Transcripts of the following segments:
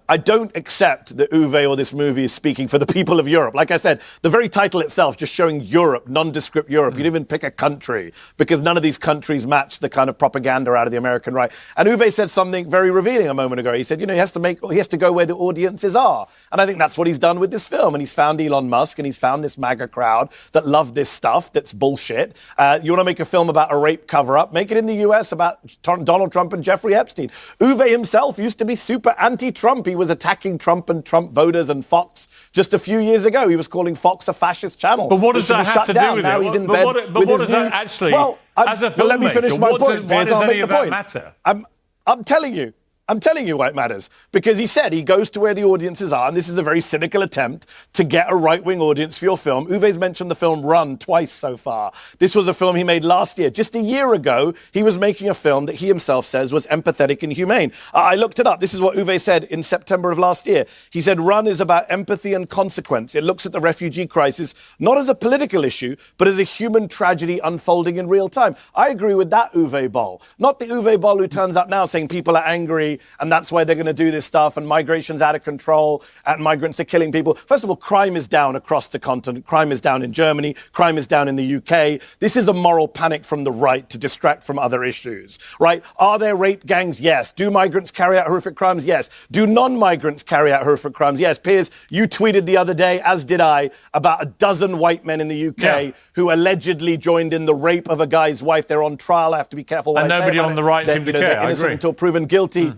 I don't accept that Uwe or this movie is speaking for the people of Europe. Like I said, the very title itself just showing Europe, nondescript Europe. You didn't even pick a country because none of these countries match the kind of propaganda out of the American right. And Uwe said something very revealing a moment ago. He said, he has to go where the audiences are. And I think that's what he's done with this film. And he's found Elon Musk and he's found this MAGA crowd that love this stuff that's bullshit. You want to make a film about a rape cover-up? Make it in the US about Donald Trump and Jeffrey Epstein. Uwe himself used to be super anti-Trump. He was attacking Trump and Trump voters and Fox just a few years ago. He was calling Fox a fascist channel. But what does that have to do with now it? He's in bed with what his does that actually, well, as a filmmaker, let me finish my point. Why does any of that matter? I'm telling you. I'm telling you why it matters. Because he said he goes to where the audiences are, and this is a very cynical attempt to get a right-wing audience for your film. Uwe's mentioned the film Run twice so far. This was a film he made last year. Just a year ago, he was making a film that he himself says was empathetic and humane. I looked it up. This is what Uwe said in September of last year. He said Run is about empathy and consequence. It looks at the refugee crisis not as a political issue, but as a human tragedy unfolding in real time. I agree with that Uwe Boll. Not the Uwe Boll who turns up now saying people are angry and that's why they're going to do this stuff, and migration's out of control, and migrants are killing people. First of all, crime is down across the continent. Crime is down in Germany. Crime is down in the UK. This is a moral panic from the right to distract from other issues, right? Are there rape gangs? Yes. Do migrants carry out horrific crimes? Yes. Do non-migrants carry out horrific crimes? Yes. Piers, you tweeted the other day, as did I, about a dozen white men in the UK who allegedly joined in the rape of a guy's wife. They're on trial. I have to be careful what I say. And nobody on the right seemed to care. They're innocent until proven guilty.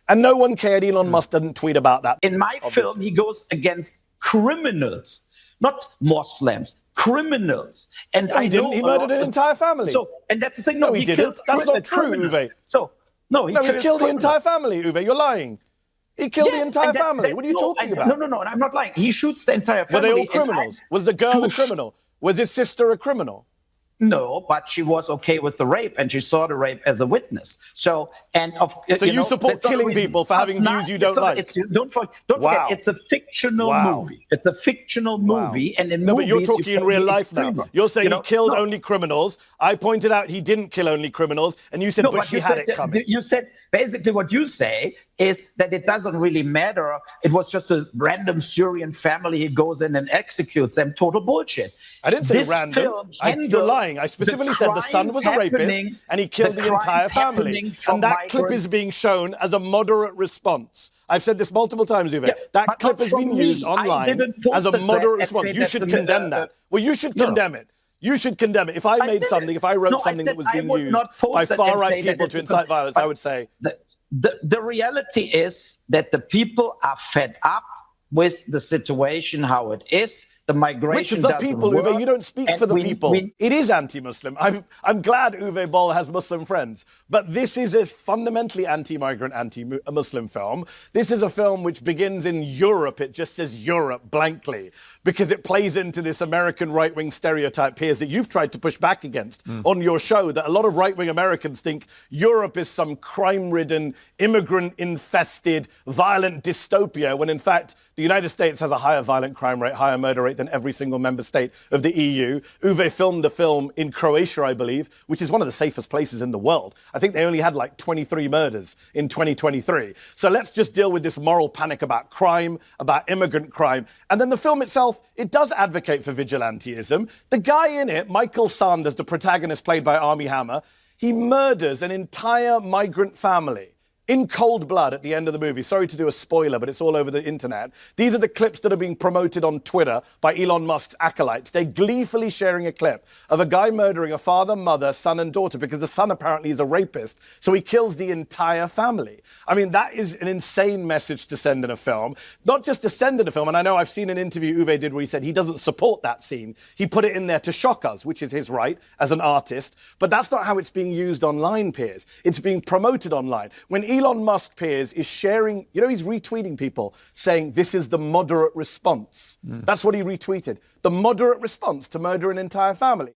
And no one cared. Elon Musk didn't tweet about that. In my film, he goes against criminals, not Muslims, criminals. And no, he didn't. He murdered an entire family. So, and that's the thing. No, he didn't. That's not true, Uwe. So, he killed the entire family, Uwe. You're lying. He killed the entire family. What are you talking about? No, I'm not lying. He shoots the entire family. Were they all criminals? Was the girl a criminal? Was his sister a criminal? No, but she was okay with the rape, and she saw the rape as a witness. So you support killing people for having views you don't like? Don't forget, it's a fictional movie. It's a fictional movie, and in movies, but you're talking in real life now. You're saying he killed only criminals. I pointed out he didn't kill only criminals, and you said, but she had it coming. You said basically what you say is that it doesn't really matter. It was just a random Syrian family. He goes in and executes them. Total bullshit. I didn't say random. You're lying. I specifically said the son was a rapist and he killed the entire family. And that clip is being shown as a moderate response. I've said this multiple times, Uwe. That clip has been used online as a moderate response. You should condemn that. Well, you should condemn it. You should condemn it. If I made something, if I wrote something that was being used by far-right people to incite violence, I would say... The reality is that the people are fed up with the situation how it is. The migration Which of the people, Uwe? You don't speak for the people. It is anti-Muslim. I'm glad Uwe Boll has Muslim friends, but this is a fundamentally anti-migrant, anti-Muslim film. This is a film which begins in Europe. It just says Europe blankly because it plays into this American right-wing stereotype, Piers, that you've tried to push back against on your show, that a lot of right-wing Americans think Europe is some crime-ridden, immigrant-infested, violent dystopia, when in fact the United States has a higher violent crime rate, higher murder rate than every single member state of the EU. Uwe filmed the film in Croatia, I believe, which is one of the safest places in the world. I think they only had like 23 murders in 2023. So let's just deal with this moral panic about crime, about immigrant crime. And then the film itself, it does advocate for vigilantism. The guy in it, Michael Sanders, the protagonist played by Armie Hammer, he murders an entire migrant family in cold blood at the end of the movie. Sorry to do a spoiler, but it's all over the internet. These are the clips that are being promoted on Twitter by Elon Musk's acolytes. They're gleefully sharing a clip of a guy murdering a father, mother, son, and daughter because the son apparently is a rapist. So he kills the entire family. I mean, that is an insane message to send in a film. Not just to send in a film, and I know I've seen an interview Uwe did where he said he doesn't support that scene. He put it in there to shock us, which is his right as an artist. But that's not how it's being used online, Piers. It's being promoted online. When Elon Musk, Piers, is sharing, he's retweeting people saying this is the moderate response. That's what he retweeted. The moderate response to murder an entire family.